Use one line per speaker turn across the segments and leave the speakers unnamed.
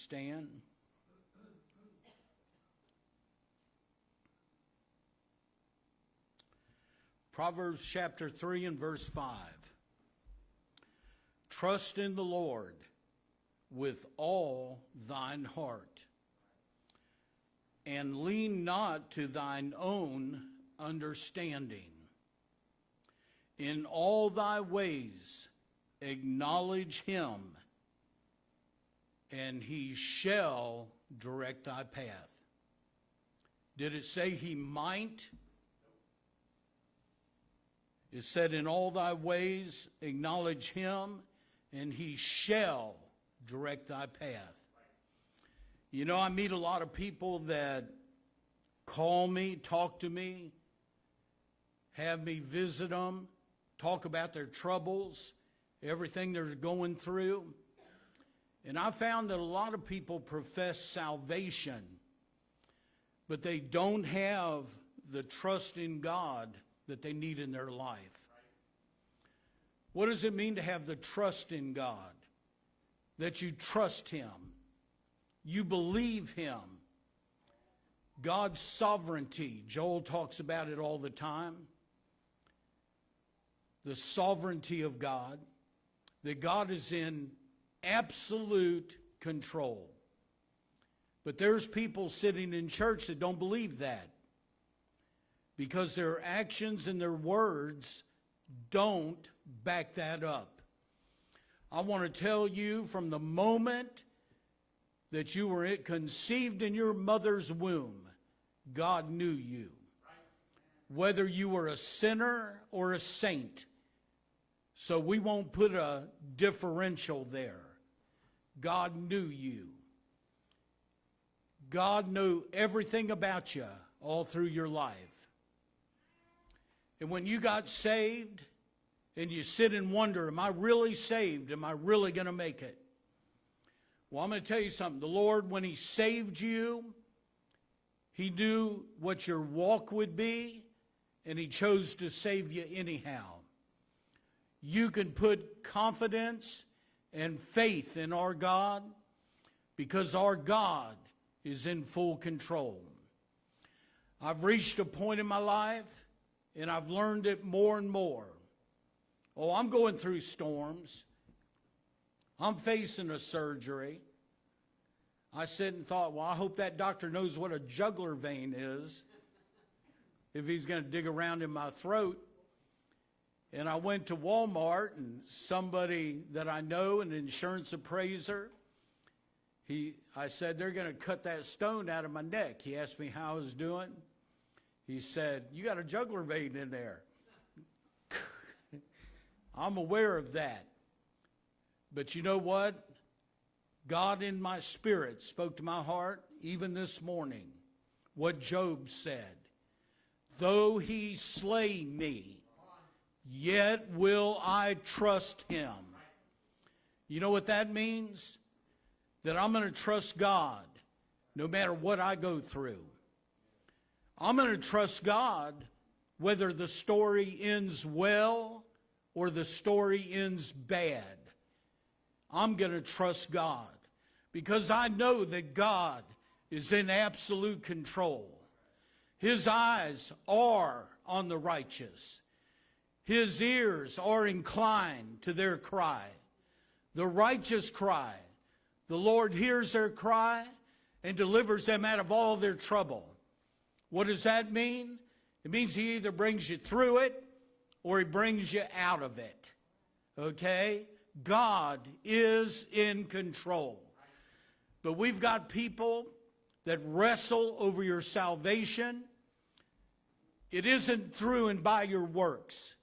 stand. Proverbs chapter 3 and verse 5. Trust in the Lord with all thine heart, and lean not to thine own understanding. In all thy ways acknowledge him, and he shall direct thy path. Did it say he might? It said, in all thy ways acknowledge him, and he shall direct thy path. You know, I meet a lot of people that call me, talk to me, have me visit them, talk about their troubles, everything they're going through. And I found that a lot of people profess salvation, but they don't have the trust in God that they need in their life. What does it mean to have the trust in God? That you trust him. You believe him. God's sovereignty. Joel talks about it all the time. The sovereignty of God. That God is in absolute control. But there's people sitting in church that don't believe that, because their actions and their words don't back that up. I want to tell you, from the moment that you were conceived in your mother's womb, God knew you. Whether you were a sinner or a saint. So we won't put a differential there. God knew you. God knew everything about you all through your life. And when you got saved, and you sit and wonder, am I really saved? Am I really going to make it? Well, I'm going to tell you something. The Lord, when he saved you, he knew what your walk would be, and he chose to save you anyhow. You can put confidence and faith in our God, because our God is in full control. I've reached a point in my life, and I've learned it more and more. Oh, I'm going through storms. I'm facing a surgery. I sat and thought, well, I hope that doctor knows what a jugular vein is if he's going to dig around in my throat. And I went to Walmart, and somebody that I know, an insurance appraiser, I said, they're going to cut that stone out of my neck. He asked me how I was doing. He said, you got a jugular vein in there. I'm aware of that. But you know what? God in my spirit spoke to my heart, even this morning, what Job said. Though he slay me, yet will I trust him. You know what that means? That I'm going to trust God no matter what I go through. I'm going to trust God whether the story ends well or the story ends bad. I'm going to trust God because I know that God is in absolute control. His eyes are on the righteous. His ears are inclined to their cry. The righteous cry. The Lord hears their cry and delivers them out of all their trouble. What does that mean? It means he either brings you through it or he brings you out of it. Okay? God is in control. But we've got people that wrestle over your salvation. It isn't through and by your works.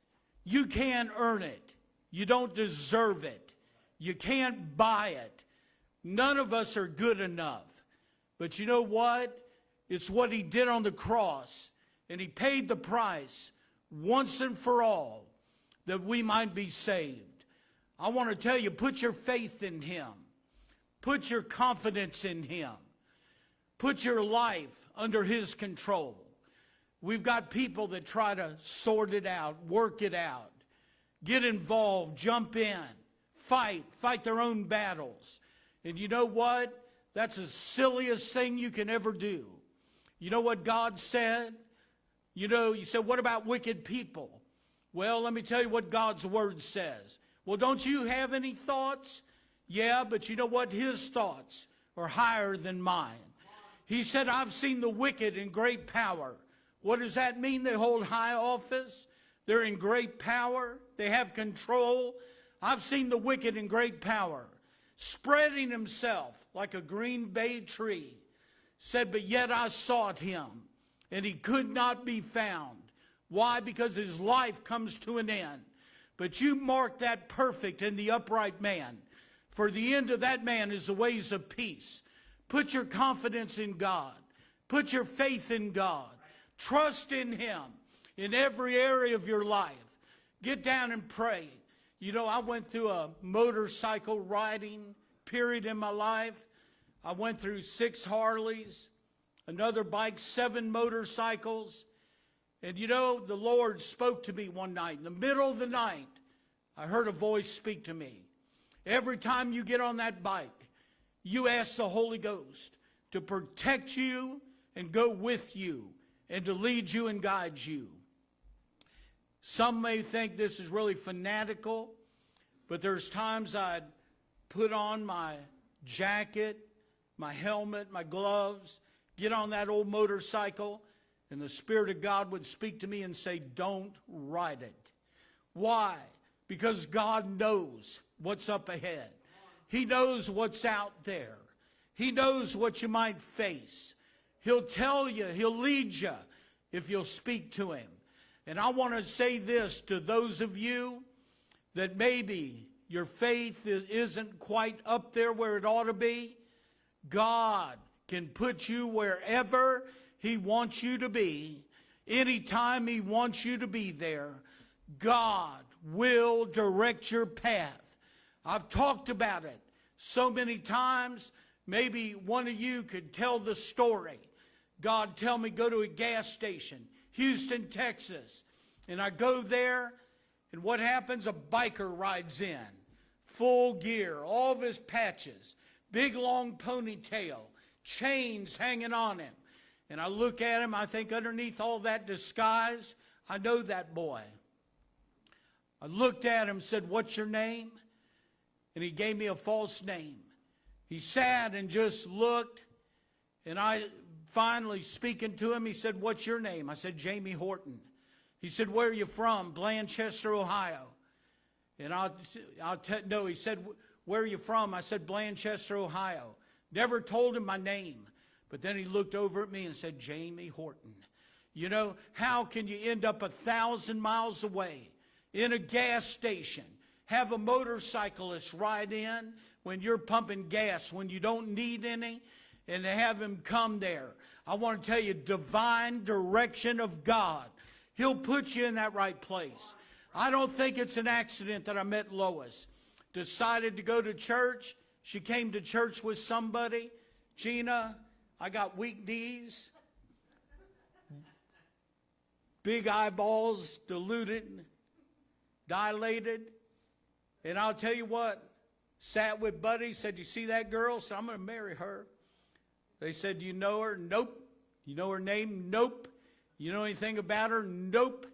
You can't earn it. You don't deserve it. You can't buy it. None of us are good enough. But you know what? It's what he did on the cross. And he paid the price once and for all that we might be saved. I want to tell you, put your faith in him. Put your confidence in him. Put your life under his control. We've got people that try to sort it out, work it out, get involved, jump in, fight their own battles. And you know what? That's the silliest thing you can ever do. You know what God said? You said, what about wicked people? Well, let me tell you what God's word says. Well, don't you have any thoughts? Yeah, but you know what? His thoughts are higher than mine. He said, I've seen the wicked in great power. What does that mean? They hold high office. They're in great power. They have control. I've seen the wicked in great power, spreading himself like a green bay tree. Said, but yet I sought him, and he could not be found. Why? Because his life comes to an end. But you mark that perfect in the upright man. For the end of that man is the ways of peace. Put your confidence in God. Put your faith in God. Trust in him in every area of your life. Get down and pray. I went through a motorcycle riding period in my life. I went through 6 Harleys, another bike, 7 motorcycles. And the Lord spoke to me one night. In the middle of the night, I heard a voice speak to me. Every time you get on that bike, you ask the Holy Ghost to protect you and go with you and to lead you and guide you. Some may think this is really fanatical, but there's times I'd put on my jacket, my helmet, my gloves, get on that old motorcycle, and the Spirit of God would speak to me and say, don't ride it. Why? Because God knows what's up ahead. He knows what's out there. He knows what you might face. He'll tell you, he'll lead you if you'll speak to him. And I want to say this to those of you that maybe your faith isn't quite up there where it ought to be. God can put you wherever he wants you to be. Anytime he wants you to be there, God will direct your path. I've talked about it so many times. Maybe one of you could tell the story. God tell me go to a gas station, Houston, Texas. And I go there, and what happens? A biker rides in, full gear, all of his patches, big long ponytail, chains hanging on him. And I look at him, I think underneath all that disguise, I know that boy. I looked at him and said, what's your name? And he gave me a false name. He sat and just looked, and I finally speaking to him, he said, what's your name? I said, Jamie Horton. He said, where are you from? Blanchester, Ohio. And no, he said, where are you from? I said, Blanchester, Ohio. Never told him my name. But then he looked over at me and said, Jamie Horton. How can you end up 1,000 miles away in a gas station, have a motorcyclist ride in when you're pumping gas, when you don't need any, and to have him come there? I want to tell you, divine direction of God. He'll put you in that right place. I don't think it's an accident that I met Lois. Decided to go to church. She came to church with somebody. Gina, I got weak knees, big eyeballs, dilated. And I'll tell you what, sat with Buddy, said, you see that girl? So I'm going to marry her. They said, do you know her? Nope. You know her name? Nope. You know anything about her? Nope.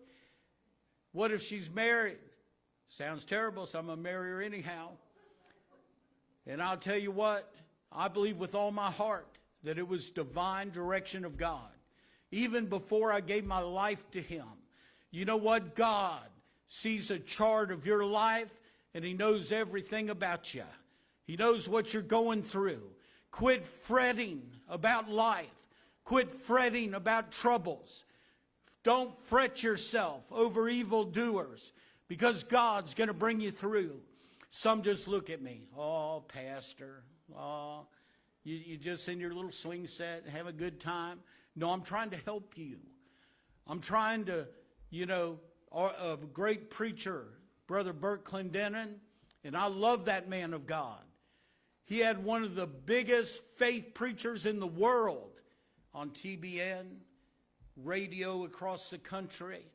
What if she's married? Sounds terrible, so I'm going to marry her anyhow. And I'll tell you what, I believe with all my heart that it was divine direction of God. Even before I gave my life to him. You know what? God sees a chart of your life, and he knows everything about you. He knows what you're going through. Quit fretting about life. Quit fretting about troubles. Don't fret yourself over evildoers, because God's going to bring you through. Some just look at me. Oh, Pastor. Oh, you just in your little swing set, have a good time. No, I'm trying to help you. I'm trying to, a great preacher, Brother Bert Clendenin, and I love that man of God. He had one of the biggest faith preachers in the world on TBN, radio across the country,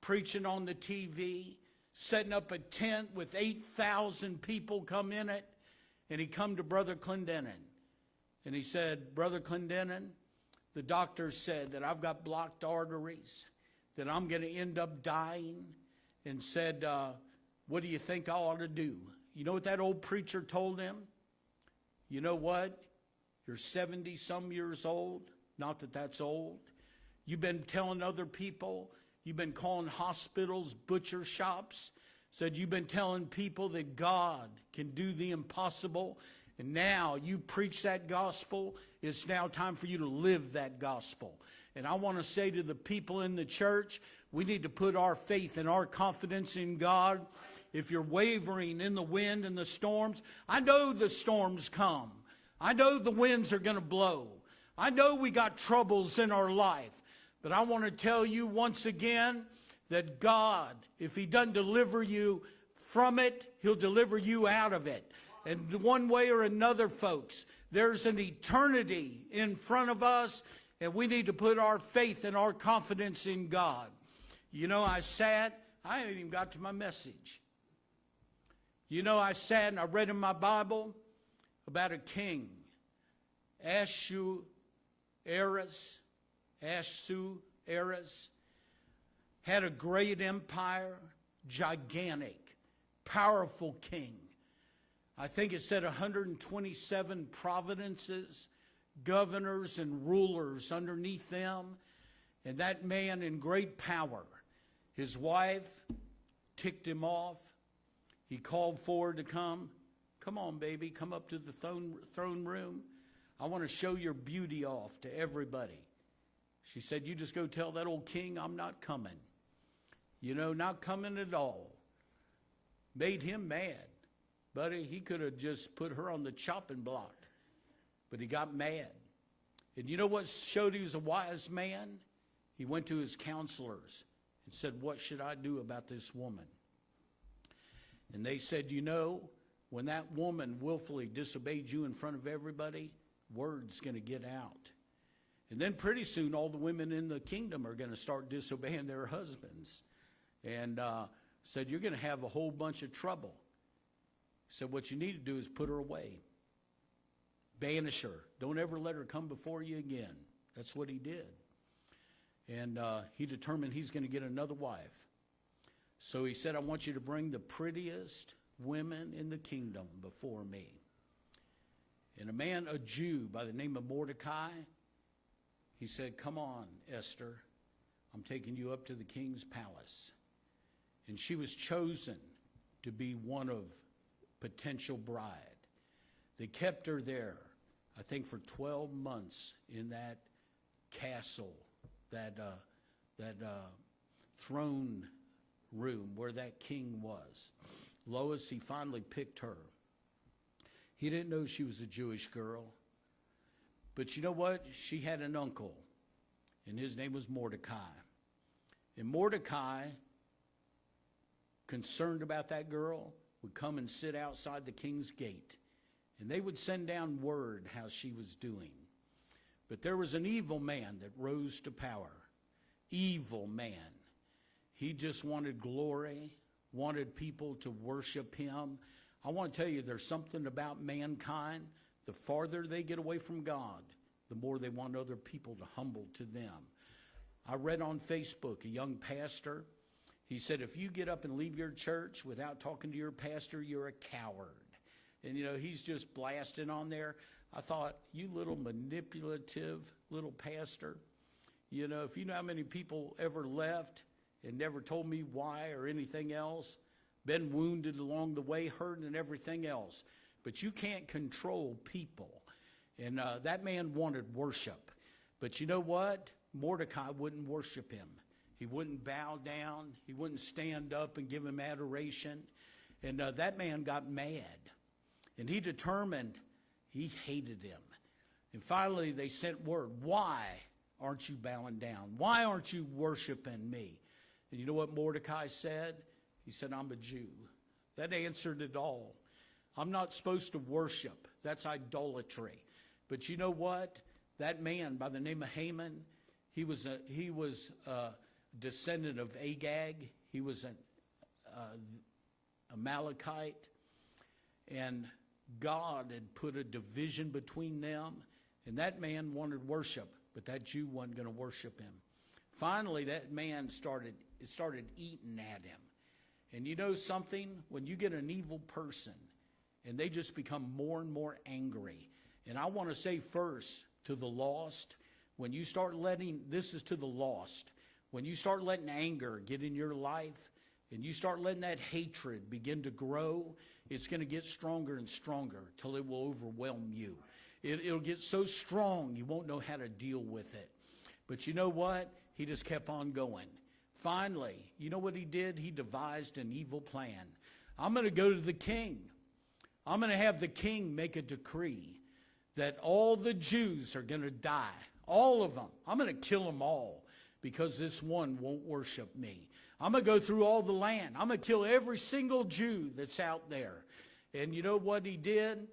preaching on the TV, setting up a tent with 8,000 people come in it, and he come to Brother Clendenin. And he said, Brother Clendenin, the doctor said that I've got blocked arteries, that I'm going to end up dying, and said, what do you think I ought to do? You know what that old preacher told him? You know what? You're 70-some years old. Not that that's old. You've been telling other people. You've been calling hospitals butcher shops. Said you've been telling people that God can do the impossible. And now you preach that gospel. It's now time for you to live that gospel. And I want to say to the people in the church, we need to put our faith and our confidence in God. If you're wavering in the wind and the storms, I know the storms come. I know the winds are going to blow. I know we got troubles in our life. But I want to tell you once again that God, if he doesn't deliver you from it, he'll deliver you out of it. And one way or another, folks, there's an eternity in front of us, and we need to put our faith and our confidence in God. You know, I haven't even got to my message. You know, I sat and I read in my Bible about a king, Ahasuerus, had a great empire, gigantic, powerful king. I think it said 127 provinces, governors and rulers underneath them. And that man in great power, his wife ticked him off. He called for her to come. Come on, baby, come up to the throne room. I want to show your beauty off to everybody. She said, you just go tell that old king I'm not coming. You know, not coming at all. Made him mad. Buddy, he could have just put her on the chopping block. But he got mad. And you know what showed he was a wise man? He went to his counselors and said, what should I do about this woman? And they said, you know, when that woman willfully disobeyed you in front of everybody, word's going to get out. And then pretty soon all the women in the kingdom are going to start disobeying their husbands. And said, you're going to have a whole bunch of trouble. Said, what you need to do is put her away. Banish her. Don't ever let her come before you again. That's what he did. And he determined he's going to get another wife. So he said, I want you to bring the prettiest women in the kingdom before me. And a Jew by the name of Mordecai, he said, come on, Esther, I'm taking you up to the king's palace. And she was chosen to be one of potential bride. They kept her there, I think, for 12 months in that castle, that throne room where that king was. Lois, he finally picked her. He didn't know she was a Jewish girl. But you know what? She had an uncle, and his name was Mordecai. And Mordecai, concerned about that girl, would come and sit outside the king's gate. And they would send down word how she was doing. But there was an evil man that rose to power. Evil man. He just wanted glory, wanted people to worship him. I want to tell you, there's something about mankind. The farther they get away from God, the more they want other people to humble to them. I read on Facebook a young pastor. He said, if you get up and leave your church without talking to your pastor, you're a coward. And, you know, he's just blasting on there. I thought, you little manipulative little pastor. You know, if you know how many people ever left and never told me why or anything else, been wounded along the way, hurt and everything else. But you can't control people. And that man wanted worship. But you know what? Mordecai wouldn't worship him. He wouldn't bow down. He wouldn't stand up and give him adoration. And that man got mad. And he determined he hated him. And finally they sent word, why aren't you bowing down? Why aren't you worshiping me? And you know what Mordecai said? He said, I'm a Jew. That answered it all. I'm not supposed to worship. That's idolatry. But you know what? That man by the name of Haman, he was a descendant of Agag. He was an Amalekite. And God had put a division between them. And that man wanted worship, but that Jew wasn't going to worship him. Finally, that man started eating at him. And you know something? When you get an evil person, and they just become more and more angry. And I want to say first to the lost, when you start letting, this is to the lost, when you start letting anger get in your life, and you start letting that hatred begin to grow, it's going to get stronger and stronger till it will overwhelm you. It'll get so strong you won't know how to deal with it. But you know what? He just kept on going. Finally, you know what he did? He devised an evil plan. I'm going to go to the king. I'm going to have the king make a decree that all the Jews are going to die. All of them. I'm going to kill them all because this one won't worship me. I'm going to go through all the land. I'm going to kill every single Jew that's out there. And you know what he did?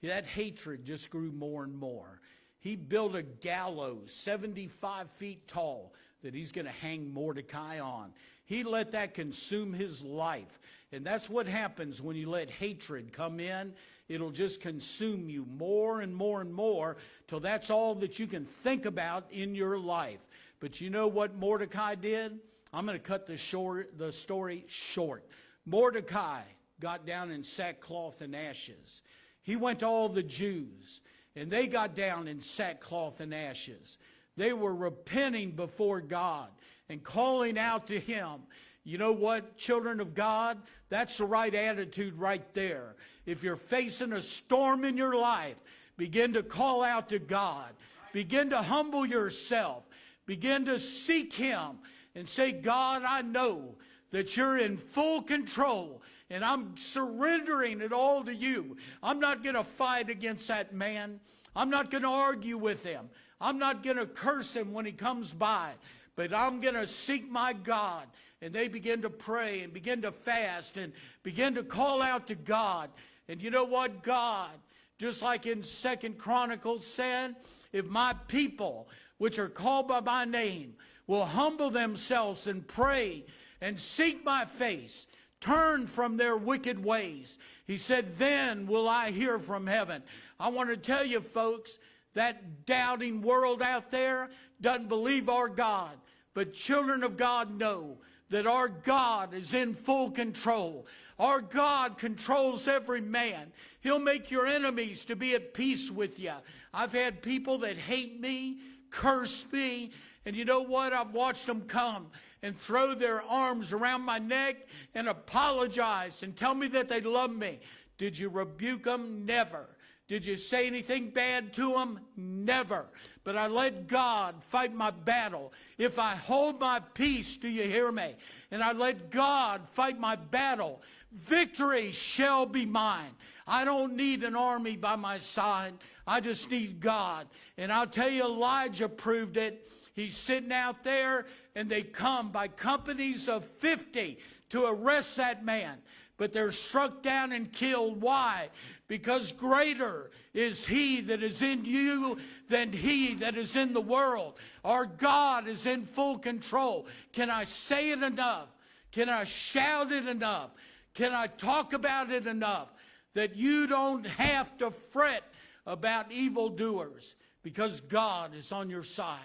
That hatred just grew more and more. He built a gallows 75 feet tall that he's going to hang Mordecai on. He let that consume his life. And that's what happens when you let hatred come in. It'll just consume you more and more and more till that's all that you can think about in your life. But you know what Mordecai did? I'm going to cut the story short. Mordecai got down in sackcloth and ashes. He went to all the Jews, and they got down in sackcloth and ashes. They were repenting before God and calling out to him. You know what, children of God? That's the right attitude right there. If you're facing a storm in your life, begin to call out to God. Begin to humble yourself. Begin to seek him and say, God, I know that you're in full control, and I'm surrendering it all to you. I'm not going to fight against that man. I'm not going to argue with him. I'm not going to curse him when he comes by, but I'm going to seek my God. And they begin to pray and begin to fast and begin to call out to God. And you know what? God, just like in 2 Chronicles said, if my people, which are called by my name, will humble themselves and pray and seek my face, turn from their wicked ways, he said, then will I hear from heaven. I want to tell you, folks, that doubting world out there doesn't believe our God. But children of God know that our God is in full control. Our God controls every man. He'll make your enemies to be at peace with you. I've had people that hate me, curse me, and you know what? I've watched them come and throw their arms around my neck and apologize and tell me that they love me. Did you rebuke them? Never. Did you say anything bad to them? Never. But I let God fight my battle. If I hold my peace, do you hear me? And I let God fight my battle, victory shall be mine. I don't need an army by my side. I just need God. And I'll tell you, Elijah proved it. He's sitting out there, and they come by companies of 50 to arrest that man. But they're struck down and killed. Why? Because greater is he that is in you than he that is in the world. Our God is in full control. Can I say it enough? Can I shout it enough? Can I talk about it enough? That you don't have to fret about evildoers, because God is on your side.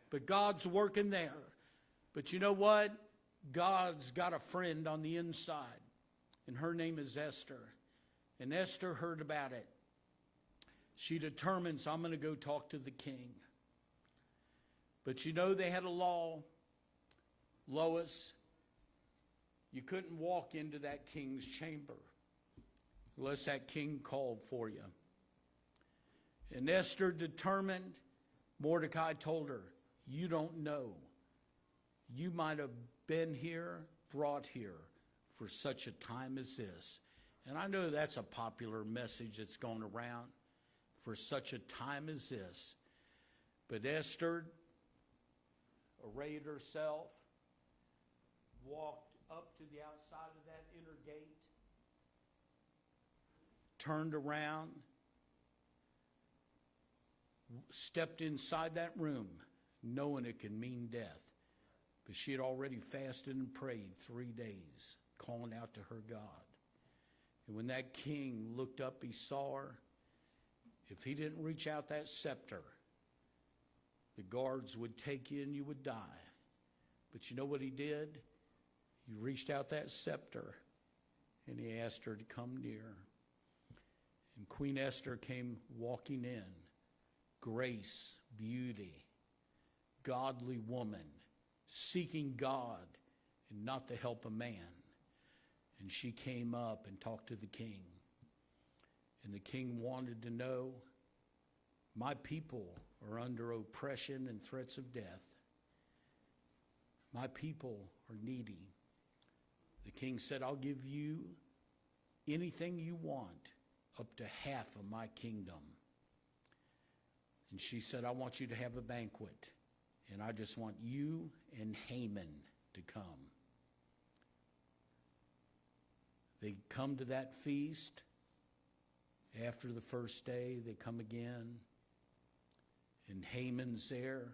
But God's working there. But you know what? God's got a friend on the inside. And her name is Esther. And Esther heard about it. She determines, I'm going to go talk to the king. But you know they had a law, Lois. You couldn't walk into that king's chamber unless that king called for you. And Esther determined, Mordecai told her, you don't know. You might have been here, brought here for such a time as this. And I know that's a popular message that's going around, for such a time as this. But Esther arrayed herself, walked up to the outside of that inner gate, turned around, stepped inside that room, knowing it could mean death. But she had already fasted and prayed 3 days, calling out to her God. And when that king looked up, he saw her. If he didn't reach out that scepter, the guards would take you and you would die. But you know what he did? He reached out that scepter and he asked her to come near. And Queen Esther came walking in. Grace, beauty, godly woman, seeking God and not the help of man. And she came up and talked to the king. And the king wanted to know, my people are under oppression and threats of death. My people are needy. The king said, I'll give you anything you want, up to half of my kingdom. And she said, I want you to have a banquet, and I just want you and Haman to come. They come to that feast. After the first day, they come again, and Haman's there.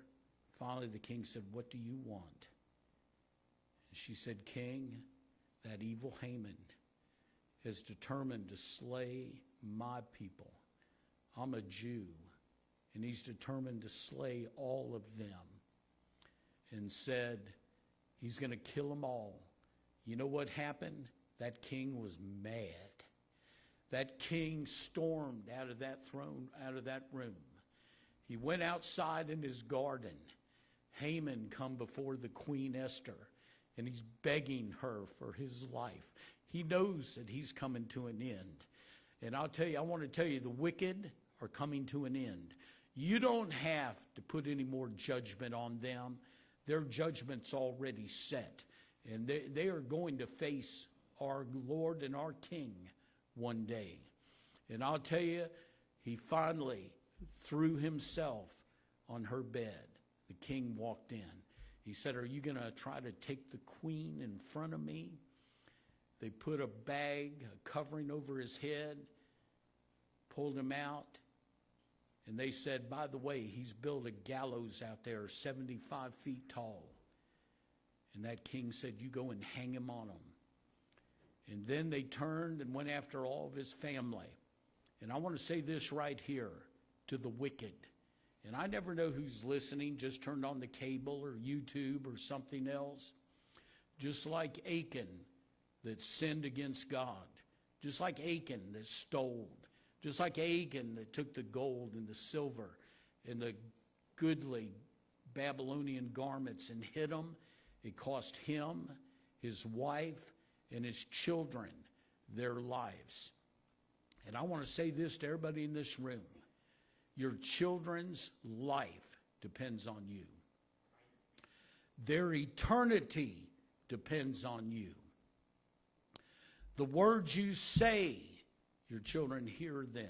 Finally, the king said, what do you want? And she said, King, that evil Haman is determined to slay my people. I'm a Jew, and he's determined to slay all of them. And said, he's going to kill them all. You know what happened? That king was mad. That king stormed out of that throne, out of that room. He went outside in his garden. Haman come before the Queen Esther, and he's begging her for his life. He knows that he's coming to an end. And I'll tell you, I want to tell you, the wicked are coming to an end. You don't have to put any more judgment on them. Their judgment's already set. And they are going to face our Lord and our King one day. And I'll tell you, he finally threw himself on her bed. The king walked in. He said, are you going to try to take the queen in front of me? They put a bag, a covering over his head, pulled him out, and they said, by the way, he's built a gallows out there 75 feet tall. And that king said, you go and hang him on him. And then they turned and went after all of his family. And I want to say this right here to the wicked. And I never know who's listening, just turned on the cable or YouTube or something else. Just like Achan that sinned against God. Just like Achan that stole. Just like Achan that took the gold and the silver and the goodly Babylonian garments and hid them. It cost him, his wife, and his children their lives. And I want to say this to everybody in this room. Your children's life depends on you. Their eternity depends on you. The words you say, your children hear them.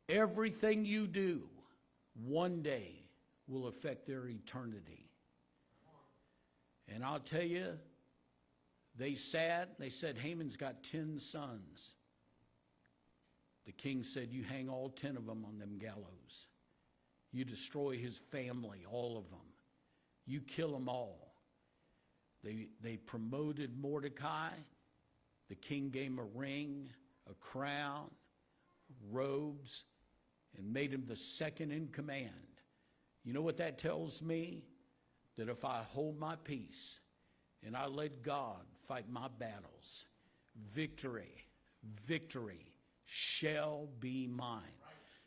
Everything you do one day will affect their eternity. And I'll tell you, they said, Haman's got 10 sons. The king said, you hang all 10 of them on them gallows. You destroy his family, all of them. You kill them all. They promoted Mordecai. The king gave him a ring, a crown, robes, and made him the second in command. You know what that tells me? That if I hold my peace and I let God fight my battles, victory shall be mine.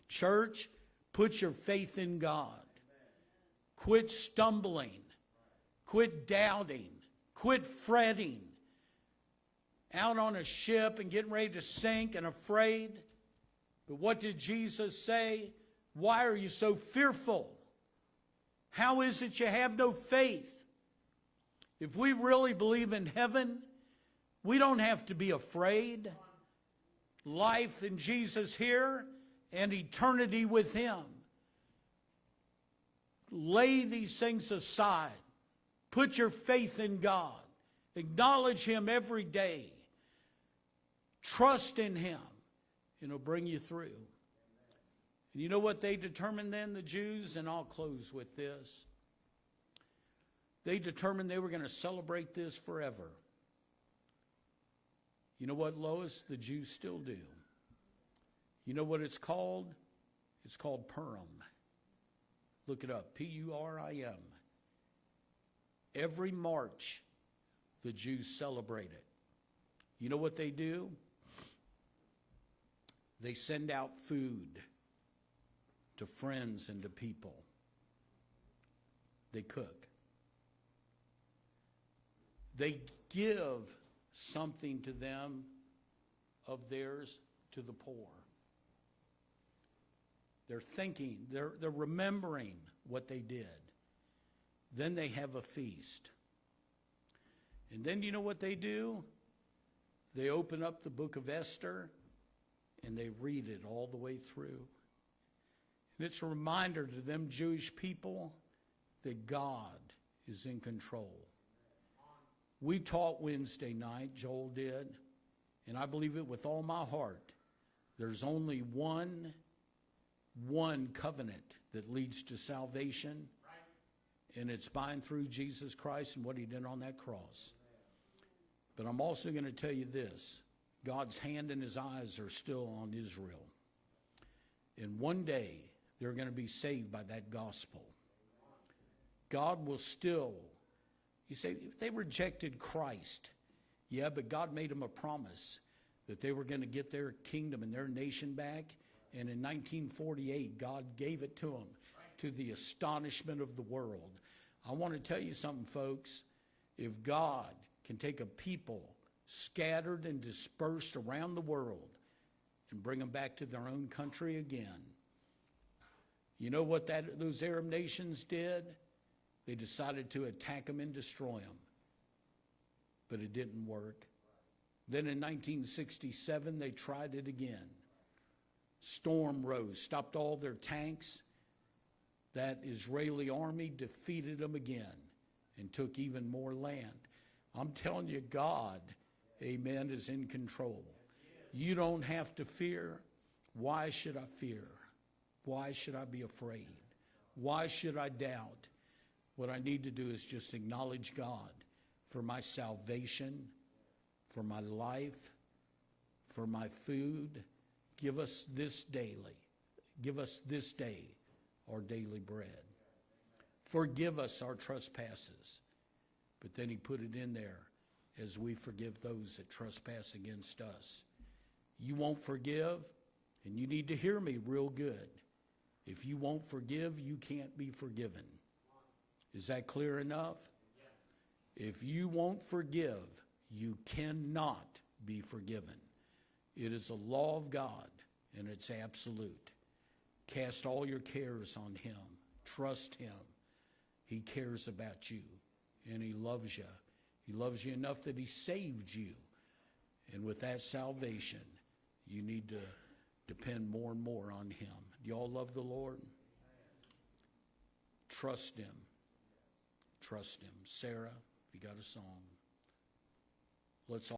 Church, put your faith in God. Quit stumbling. Quit doubting. Quit fretting. Out on a ship and getting ready to sink and afraid. But what did Jesus say? Why are you so fearful? How is it you have no faith? If we really believe in heaven, we don't have to be afraid. Life in Jesus here and eternity with him. Lay these things aside. Put your faith in God. Acknowledge him every day. Trust in him. And he'll bring you through. And you know what they determined then, the Jews? And I'll close with this. They determined they were going to celebrate this forever. You know what, Lois? The Jews still do. You know what it's called? It's called Purim. Look it up, Purim. Every March, the Jews celebrate it. You know what they do? They send out food to friends and to people. They cook. They give something to them of theirs to the poor. They're thinking, they're remembering what they did. Then they have a feast. And then you know what they do? They open up the book of Esther and they read it all the way through. And it's a reminder to them Jewish people that God is in control. We taught Wednesday night, Joel did, and I believe it with all my heart. There's only one covenant that leads to salvation, and it's by and through Jesus Christ and what he did on that cross. But I'm also going to tell you this. God's hand and his eyes are still on Israel. And one day, they're going to be saved by that gospel. God will still, you say, if they rejected Christ, yeah, but God made them a promise that they were going to get their kingdom and their nation back. And in 1948, God gave it to them to the astonishment of the world. I want to tell you something, folks. If God can take a people scattered and dispersed around the world and bring them back to their own country again, you know what those Arab nations did? They decided to attack them and destroy them. But it didn't work. Then in 1967, they tried it again. Storm rose, stopped all their tanks. That Israeli army defeated them again and took even more land. I'm telling you, God, amen, is in control. You don't have to fear. Why should I fear? Why should I be afraid? Why should I doubt? What I need to do is just acknowledge God for my salvation, for my life, for my food. Give us this daily. Give us this day our daily bread. Forgive us our trespasses. But then he put it in there, as we forgive those that trespass against us. You won't forgive, and you need to hear me real good. If you won't forgive, you can't be forgiven. Is that clear enough? If you won't forgive, you cannot be forgiven. It is a law of God, and it's absolute. Cast all your cares on him. Trust him. He cares about you, and he loves you. He loves you enough that he saved you. And with that salvation, you need to depend more and more on him. Do you all love the Lord? Trust him. Trust him. Sarah, if you got a song, let's all